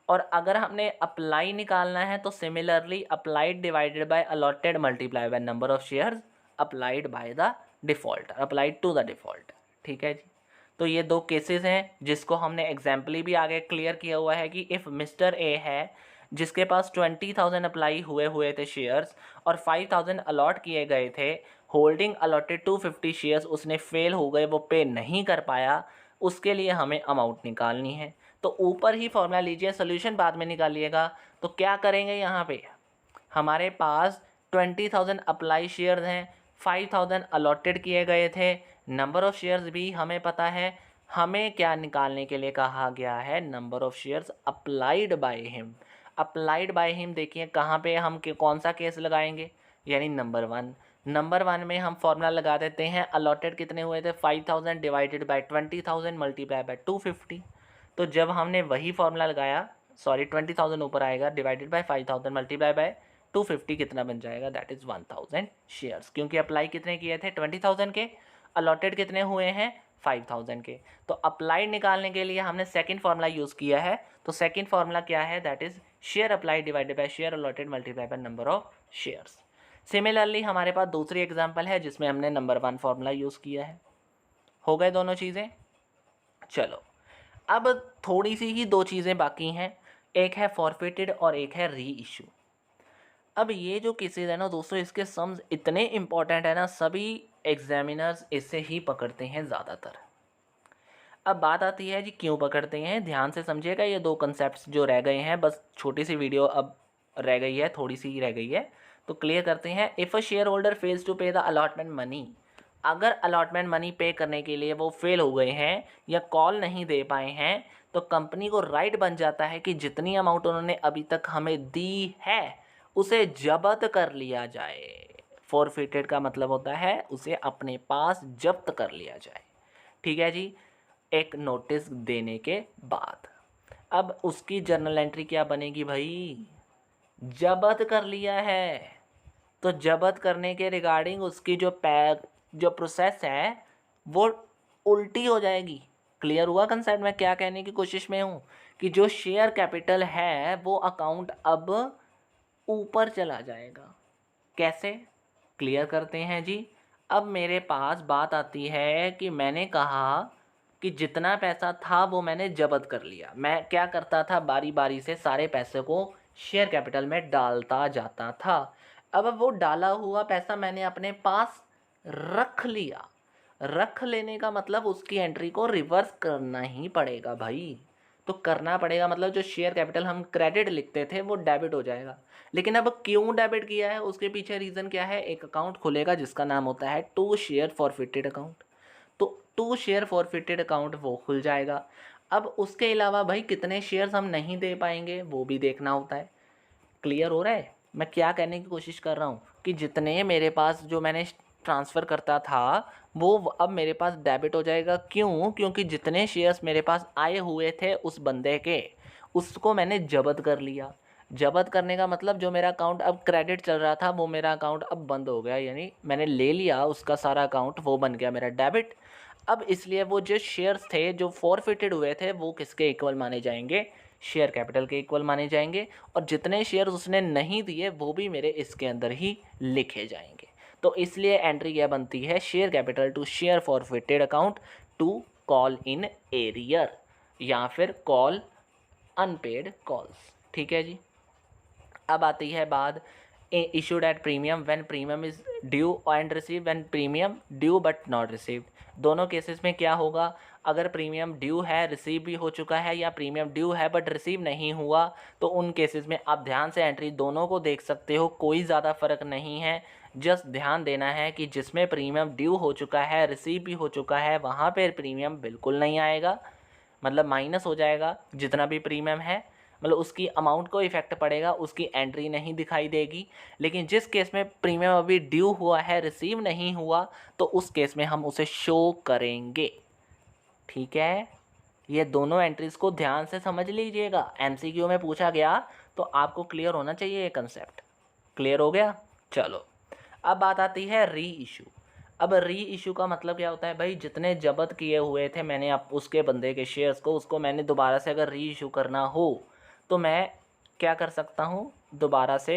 और अगर हमने अप्लाई निकालना है तो similarly applied divided by allotted multiply by number of shares applied by the default, applied to the default. ठीक है जी। तो ये दो केसेस हैं जिसको हमने एग्जाम्पली भी आगे क्लियर किया हुआ है कि इफ़ मिस्टर ए है जिसके पास 20,000 अप्लाई हुए थे शेयर्स और 5,000 अलॉट किए गए थे, होल्डिंग अलॉटेड 250 शेयर्स उसने फेल हो गए, वो पे नहीं कर पाया, उसके लिए हमें अमाउंट निकालनी है। तो ऊपर ही फॉर्मूला लीजिए, सोल्यूशन बाद में निकालिएगा। तो क्या करेंगे, यहाँ पे हमारे पास 20,000 अप्लाई शेयर्स हैं, 5,000 अलॉटेड किए गए थे, नंबर ऑफ़ शेयर्स भी हमें पता है। हमें क्या निकालने के लिए कहा गया है, number of shares applied by him. Applied by him देखिए कहाँ पे हम कौन सा केस लगाएंगे, यानी नंबर 1। नंबर 1 में हम फॉर्मूला लगा देते हैं, अलॉटेड कितने हुए थे, 5,000 डिवाइडेड बाय 20,000 मल्टीप्लाई बाय 250। तो जब हमने वही फॉर्मूला लगाया, सॉरी 20,000 ऊपर आएगा, डिवाइडेड बाय 5,000 मल्टीप्लाई बाय 250 कितना बन जाएगा, दैट इज़ 1,000 शेयर्स। क्योंकि अप्लाई कितने किए थे, 20,000 के, अलॉटेड कितने हुए हैं, 5,000 के। तो अप्लाइड निकालने के लिए हमने सेकंड फार्मूला यूज़ किया है। तो सेकंड फार्मूला क्या है, that is share applied divided bye share allotted multiply by number of shares. Similarly हमारे पास दूसरी एग्जाम्पल है जिसमें हमने नंबर 1 फार्मूला यूज़ किया है। हो गए दोनों चीज़ें। चलो अब थोड़ी सी ही दो चीज़ें बाकी हैं, एक है फॉरफिटेड और एक है री इशू। अब ये जो केसेस है ना दोस्तों, इसके सम्स इतने इम्पॉर्टेंट है ना, सभी एग्जामिनर्स इससे ही पकड़ते हैं ज़्यादातर। अब बात आती है जी क्यों पकड़ते हैं, ध्यान से समझिएगा, ये दो कंसेप्ट्स जो रह गए हैं, बस छोटी सी वीडियो अब रह गई है, थोड़ी सी ही रह गई है, तो क्लियर करते हैं। If a shareholder fails to pay the allotment money, अगर अलॉटमेंट मनी पे करने के लिए वो फेल हो गए हैं या कॉल नहीं दे पाए हैं, तो कंपनी को राइट बन जाता है कि जितनी अमाउंट उन्होंने अभी तक हमें दी है उसे जब्त कर लिया जाए। फॉरफिटेड का मतलब होता है उसे अपने पास जब्त कर लिया जाए। ठीक है जी, एक नोटिस देने के बाद। अब उसकी जर्नल एंट्री क्या बनेगी भाई, जब्त कर लिया है, तो जब्त करने के रिगार्डिंग उसकी जो प्रोसेस है वो उल्टी हो जाएगी। क्लियर हुआ कंसेप्ट, मैं क्या कहने की कोशिश में हूँ कि जो शेयर कैपिटल है वो अकाउंट अब ऊपर चला जाएगा। कैसे, क्लियर करते हैं जी। अब मेरे पास बात आती है कि मैंने कहा कि जितना पैसा था वो मैंने जब्त कर लिया। मैं क्या करता था, बारी बारी से सारे पैसे को शेयर कैपिटल में डालता जाता था। अब वो डाला हुआ पैसा मैंने अपने पास रख लिया। रख लेने का मतलब उसकी एंट्री को रिवर्स करना ही पड़ेगा भाई। तो करना पड़ेगा मतलब जो शेयर कैपिटल हम क्रेडिट लिखते थे वो डेबिट हो जाएगा। लेकिन अब क्यों डेबिट किया है, उसके पीछे रीज़न क्या है, एक अकाउंट खुलेगा जिसका नाम होता है टू शेयर फॉरफिटेड अकाउंट। तो टू शेयर फॉरफिटेड अकाउंट वो खुल जाएगा। अब उसके अलावा भाई कितने शेयर्स हम नहीं दे पाएंगे वो भी देखना होता है। क्लियर हो रहा है मैं क्या कहने की कोशिश कर रहा हूँ, कि जितने मेरे पास जो मैंने ट्रांसफ़र करता था वो अब मेरे पास डेबिट हो जाएगा। क्यों, क्योंकि जितने शेयर्स मेरे पास आए हुए थे उस बंदे के, उसको मैंने जब्त कर लिया। जब्त करने का मतलब जो मेरा अकाउंट अब क्रेडिट चल रहा था वो मेरा अकाउंट अब बंद हो गया, यानी मैंने ले लिया उसका सारा अकाउंट, वो बन गया मेरा डेबिट। अब इसलिए वो जो शेयर्स थे जो फॉरफिटेड हुए थे वो किसके इक्वल माने जाएंगे, शेयर कैपिटल के इक्वल माने जाएंगे। और जितने शेयर्स उसने नहीं दिए वो भी मेरे इसके अंदर ही लिखे जाएंगे। तो इसलिए एंट्री क्या बनती है, share capital to share forfeited account to call in arrear या फिर कॉल अनपेड कॉल्स। ठीक है जी। अब आती है बात issued at premium when premium is due and receive when premium due but not received. दोनों केसेस में क्या होगा, अगर प्रीमियम ड्यू है, रिसीव भी हो चुका है, या प्रीमियम ड्यू है बट रिसीव नहीं हुआ, तो उन केसेस में आप ध्यान से एंट्री दोनों को देख सकते हो, कोई ज़्यादा फ़र्क नहीं है। जस्ट ध्यान देना है कि जिसमें प्रीमियम ड्यू हो चुका है, रिसीव भी हो चुका है, वहाँ पर प्रीमियम बिल्कुल नहीं आएगा, मतलब माइनस हो जाएगा जितना भी प्रीमियम है, मतलब उसकी अमाउंट को इफेक्ट पड़ेगा, उसकी एंट्री नहीं दिखाई देगी। लेकिन जिस केस में प्रीमियम अभी ड्यू हुआ है, रिसीव नहीं हुआ, तो उस केस में हम उसे शो करेंगे। ठीक है, ये दोनों एंट्रीज को ध्यान से समझ लीजिएगा, एमसीक्यू में पूछा गया तो आपको क्लियर होना चाहिए ये कंसेप्ट। क्लियर हो गया? चलो, अब बात आती है री इशू। अब री इशू का मतलब क्या होता है भाई, जितने जब्त किए हुए थे मैंने आप उसके बंदे के शेयर्स को, उसको मैंने दोबारा से अगर री इशू करना हो तो मैं क्या कर सकता हूँ, दोबारा से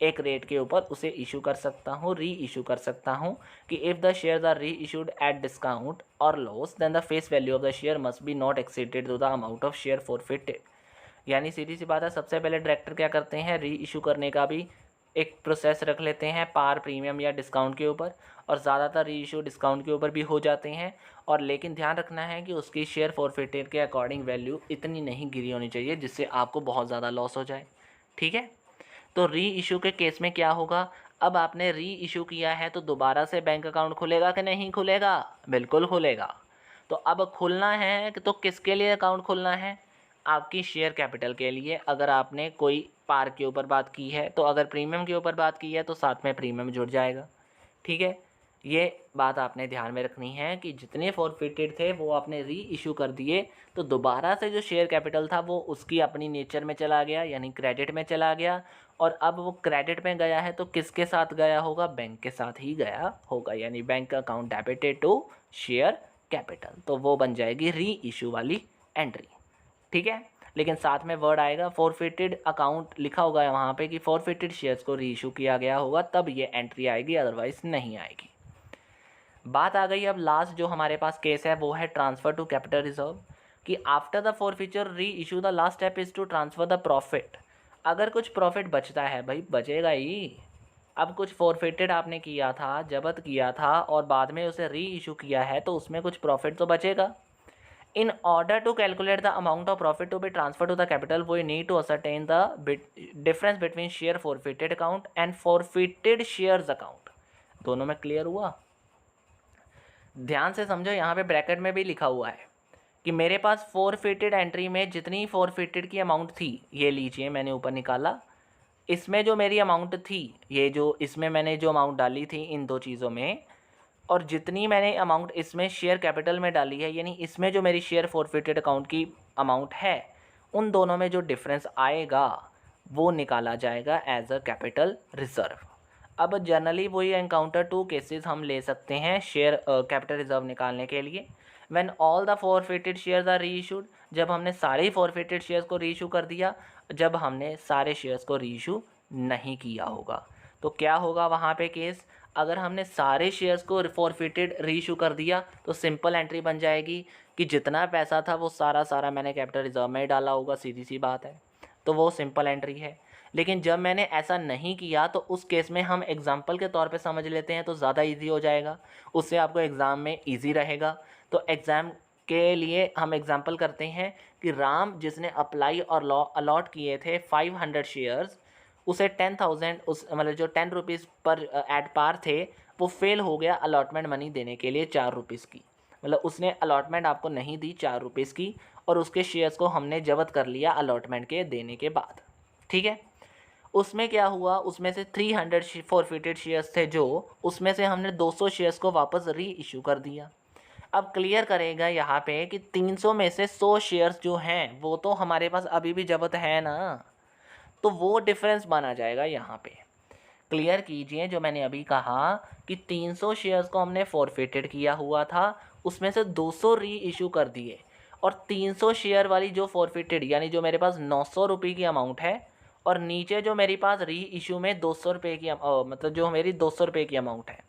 एक रेट के ऊपर उसे इशू कर सकता हूँ, री इशू कर सकता हूँ कि if the shares are reissued at discount और loss then the face value of the share must be not exceeded to the amount of share forfeited. यानी सीधी सी बात है, सबसे पहले डायरेक्टर क्या करते हैं, री इशू करने का भी एक प्रोसेस रख लेते हैं पार प्रीमियम या डिस्काउंट के ऊपर, और ज़्यादातर री इशू डिस्काउंट के ऊपर भी हो जाते हैं। और लेकिन ध्यान रखना है कि उसकी शेयर फॉरफिटेड के अकॉर्डिंग वैल्यू इतनी नहीं गिरी होनी चाहिए जिससे आपको बहुत ज़्यादा लॉस हो जाए। ठीक है, तो री इशू के केस में क्या होगा, अब आपने री इशू किया है तो दोबारा से बैंक अकाउंट खुलेगा कि नहीं खुलेगा? बिल्कुल खुलेगा। तो अब खुलना है तो किसके लिए अकाउंट खुलना है? आपकी शेयर कैपिटल के लिए। अगर आपने कोई पार के ऊपर बात की है तो अगर प्रीमियम के ऊपर बात की है तो साथ में प्रीमियम जुड़ जाएगा। ठीक है, ये बात आपने ध्यान में रखनी है कि जितने फॉरफिटेड थे वो आपने री इशू कर दिए तो दोबारा से जो शेयर कैपिटल था वो उसकी अपनी नेचर में चला गया, यानी क्रेडिट में चला गया। और अब वो क्रेडिट में गया है तो किसके साथ गया होगा? बैंक के साथ ही गया होगा, यानी bank account debited to share capital, तो वो बन जाएगी री इशू वाली एंट्री। ठीक है, लेकिन साथ में वर्ड आएगा फॉरफिटेड अकाउंट, लिखा होगा वहाँ पे कि फॉरफिटेड शेयर्स को री इशू किया गया होगा, तब ये एंट्री आएगी, अदरवाइज नहीं आएगी। बात आ गई अब लास्ट जो हमारे पास केस है वो है ट्रांसफ़र टू कैपिटल रिजर्व, कि after the forfeiture reissue the last step is to transfer the profit. अगर कुछ प्रॉफिट बचता है भाई, बचेगा ही। अब कुछ फॉरफिटेड आपने किया था, जब्त किया था और बाद में उसे री इशू किया है तो उसमें कुछ प्रॉफिट तो बचेगा। In order to calculate the amount of profit to be transferred to the capital, we need to ascertain the difference between share forfeited account and forfeited shares account। दोनों में क्लियर हुआ? ध्यान से समझो, यहाँ पे ब्रैकेट में भी लिखा हुआ है कि मेरे पास फॉरफिटेड एंट्री में जितनी फॉरफिटेड की अमाउंट थी, ये लीजिए मैंने ऊपर निकाला, इसमें जो मेरी अमाउंट थी, ये जो इसमें मैंने जो अमाउंट डाली थी इन दो चीज़ों में, और जितनी मैंने अमाउंट इसमें शेयर कैपिटल में डाली है, यानी इसमें जो मेरी शेयर फॉरफिटेड अकाउंट की अमाउंट है, उन दोनों में जो डिफरेंस आएगा वो निकाला जाएगा एज अ कैपिटल रिजर्व। अब जनरली वही एनकाउंटर टू केसेस हम ले सकते हैं शेयर कैपिटल रिजर्व निकालने के लिए। When all the forfeited shares are reissued, जब हमने सारे फॉरफिटेड शेयर्स को री इशू कर दिया, जब हमने सारे शेयर्स को री इशू नहीं किया होगा। तो क्या होगा वहाँ पे केस, अगर हमने सारे शेयर्स को फॉरफिटेड री इशू कर दिया तो सिंपल एंट्री बन जाएगी कि जितना पैसा था वो सारा मैंने कैपिटल रिजर्व में ही डाला होगा, सीधी सी बात है, तो वो सिंपल एंट्री है। लेकिन जब मैंने ऐसा नहीं किया तो उस केस में हम एग्जाम्पल के तौर पे समझ लेते हैं तो ज़्यादा इजी हो जाएगा, उससे आपको एग्ज़ाम में इजी रहेगा। तो एग्ज़ाम के लिए हम एग्जाम्पल करते हैं कि राम जिसने अप्लाई और लॉ अलॉट किए थे 500 शेयर्स, उसे 10,000 उस मतलब जो 10 रुपीज़ पर एट पार थे वो फेल हो गया अलॉटमेंट मनी देने के लिए 4 रुपीज़ की, मतलब उसने अलॉटमेंट आपको नहीं दी 4 रुपीज़ की, और उसके शेयर्स को हमने जब्त कर लिया अलॉटमेंट के देने के बाद। ठीक है, उसमें क्या हुआ, उसमें से 300 फॉरफिटेड शेयर्स थे, जो उसमें से हमने 200 शेयर्स को वापस री इशू कर दिया। अब क्लियर करेगा यहाँ पे कि 300 में से 100 शेयर्स जो हैं वो तो हमारे पास अभी भी जब्त है ना, तो वो डिफरेंस बना जाएगा यहाँ पे। क्लियर कीजिए, जो मैंने अभी कहा कि 300 शेयर्स को हमने फॉरफिटेड किया हुआ था, उसमें से 200 री इशू कर दिए, और 300 शेयर वाली जो फॉरफिटेड, यानी जो मेरे पास 900 रुपये की अमाउंट है, और नीचे जो मेरे पास री इशू में 200 रुपये की मतलब जो मेरी 200 रुपये की अमाउंट है।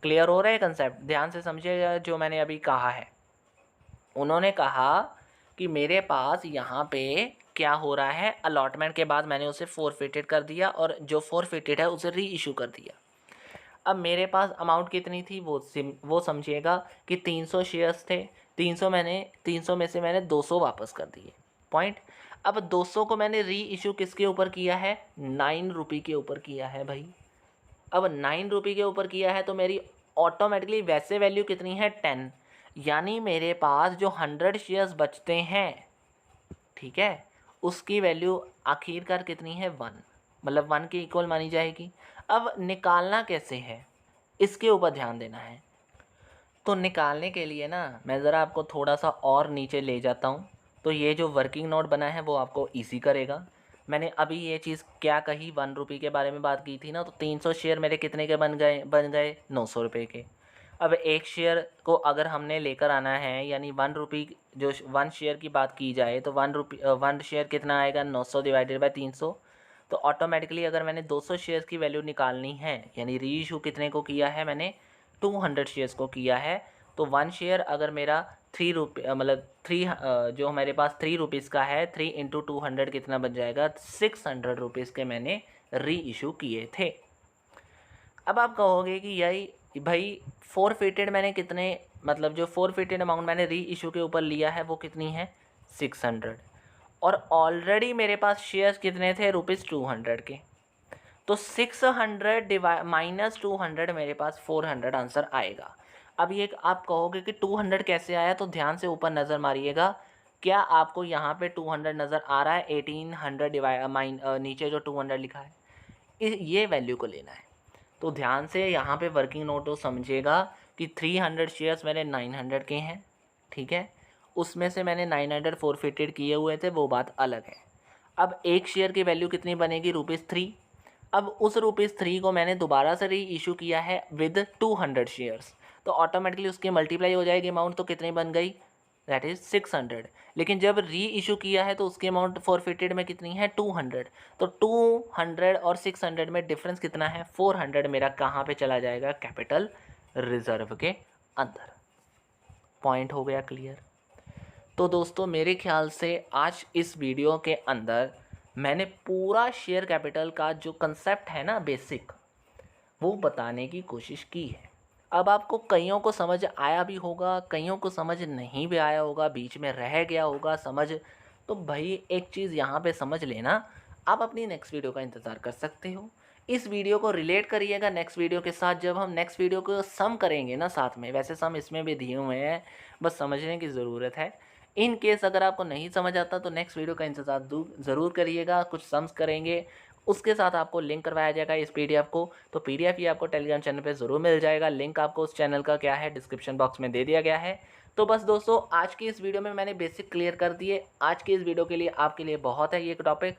क्लियर हो रहा है कंसेप्ट? ध्यान से समझिएगा जो मैंने अभी कहा है। उन्होंने कहा कि मेरे पास यहाँ पे क्या हो रहा है, अलॉटमेंट के बाद मैंने उसे फॉरफिटेड कर दिया और जो फॉरफिटेड है उसे री इशू कर दिया। अब मेरे पास अमाउंट कितनी थी वो समझिएगा कि 300 शेयर्स थे, 300 में से मैंने 200 वापस कर दिए पॉइंट। अब 200 को मैंने री इशू किसके ऊपर किया है? 9 रुपये के ऊपर किया है भाई। अब 9 रुपये के ऊपर किया है तो मेरी ऑटोमेटिकली वैसे वैल्यू कितनी है? 10, यानी मेरे पास जो 100 शेयर्स बचते हैं, ठीक है, उसकी वैल्यू आखिरकार कितनी है? 1, मतलब 1 के इक्वल मानी जाएगी। अब निकालना कैसे है इसके ऊपर ध्यान देना है। तो निकालने के लिए ना मैं ज़रा आपको थोड़ा सा और नीचे ले जाता हूँ। तो ये जो वर्किंग नोट बना है वो आपको ईज़ी करेगा। मैंने अभी ये चीज़ क्या कही, 1 रुपये के बारे में बात की थी ना, तो 300 शेयर मेरे कितने के बन गए 900 रुपये के। अब एक शेयर को अगर हमने लेकर आना है, यानी 1 रुपये जो 1 शेयर की बात की जाए, तो 1 शेयर कितना आएगा, 900 डिवाइडेड बाय 300। तो ऑटोमेटिकली अगर मैंने 200 शेयर्स की वैल्यू निकालनी है, यानी री इशू कितने को किया है मैंने, 200 शेयर्स को किया है, तो 1 शेयर अगर मेरा 3 रुपये मतलब 3 जो हमारे पास 3 रुपीज़ का है, 3 इंटू 200 कितना बन जाएगा, 600 रुपीज़ के मैंने री इशू किए थे। अब आप कहोगे कि यही भाई फोरफिटेड मैंने कितने, मतलब जो फोरफिटेड अमाउंट मैंने री इशू के ऊपर लिया है वो कितनी है, 600, और ऑलरेडी मेरे पास शेयर्स कितने थे, ₹200 के। तो 600 माइनस 200 मेरे पास 400 आंसर आएगा। अब ये आप कहोगे कि 200 कैसे आया, तो ध्यान से ऊपर नज़र मारिएगा। क्या आपको यहाँ पे 200 नज़र आ रहा है, 1800 नीचे जो 200 लिखा है, ये वैल्यू को लेना है। तो ध्यान से यहाँ पे वर्किंग नोट तो समझिएगा कि 300 शेयर्स मेरे 900 के हैं, ठीक है, उसमें से मैंने 900 फोरफिटेड किए हुए थे, वो बात अलग है। अब एक शेयर की वैल्यू कितनी बनेगी, ₹3। अब उस ₹3 को मैंने दोबारा से री इशू किया है विद 200 शेयर्स, तो ऑटोमेटिकली उसकी मल्टीप्लाई हो जाएगी अमाउंट, तो कितनी बन गई, दैट इज़ 600। लेकिन जब री इशू किया है तो उसकी अमाउंट फोरफिटेड में कितनी है, 200। तो 200 और 600 में डिफरेंस कितना है, 400 मेरा कहाँ पे चला जाएगा, कैपिटल रिजर्व के अंदर। पॉइंट हो गया क्लियर। तो दोस्तों मेरे ख्याल से आज इस वीडियो के अंदर मैंने पूरा शेयर कैपिटल का जो कंसेप्ट है ना बेसिक, वो बताने की कोशिश की है। अब आपको कईयों को समझ आया भी होगा, कईयों को समझ नहीं भी आया होगा, बीच में रह गया होगा समझ। तो भाई एक चीज़ यहाँ पे समझ लेना, आप अपनी नेक्स्ट वीडियो का इंतज़ार कर सकते हो। इस वीडियो को रिलेट करिएगा नेक्स्ट वीडियो के साथ, जब हम नेक्स्ट वीडियो को सम करेंगे ना साथ में। वैसे सम इसमें भी दिए हुए हैं, बस समझने की ज़रूरत है। इन केस अगर आपको नहीं समझ आता तो नेक्स्ट वीडियो का इंतज़ार ज़रूर करिएगा, कुछ सम्स करेंगे, उसके साथ आपको लिंक करवाया जाएगा इस पीडीएफ को। तो पीडीएफ ही आपको टेलीग्राम चैनल पे ज़रूर मिल जाएगा। लिंक आपको उस चैनल का क्या है, डिस्क्रिप्शन बॉक्स में दे दिया गया है। तो बस दोस्तों आज की इस वीडियो में मैंने बेसिक क्लियर कर दिए। आज की इस वीडियो के लिए आपके लिए बहुत है ये टॉपिक,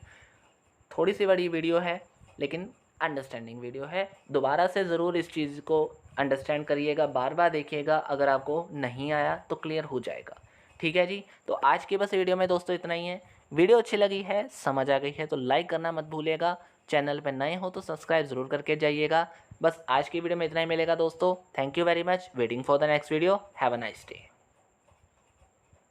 थोड़ी सी बड़ी वीडियो है लेकिन अंडरस्टैंडिंग वीडियो है। दोबारा से ज़रूर इस चीज़ को अंडरस्टैंड करिएगा, बार बार देखिएगा, अगर आपको नहीं आया तो क्लियर हो जाएगा। ठीक है जी, तो आज की बस वीडियो में दोस्तों इतना ही है। वीडियो अच्छी लगी है, समझ आ गई है तो लाइक करना मत भूलिएगा। चैनल पर नए हो तो सब्सक्राइब ज़रूर करके जाइएगा। बस आज की वीडियो में इतना ही मिलेगा दोस्तों। Thank you very much. Waiting for the next video. Have a nice day.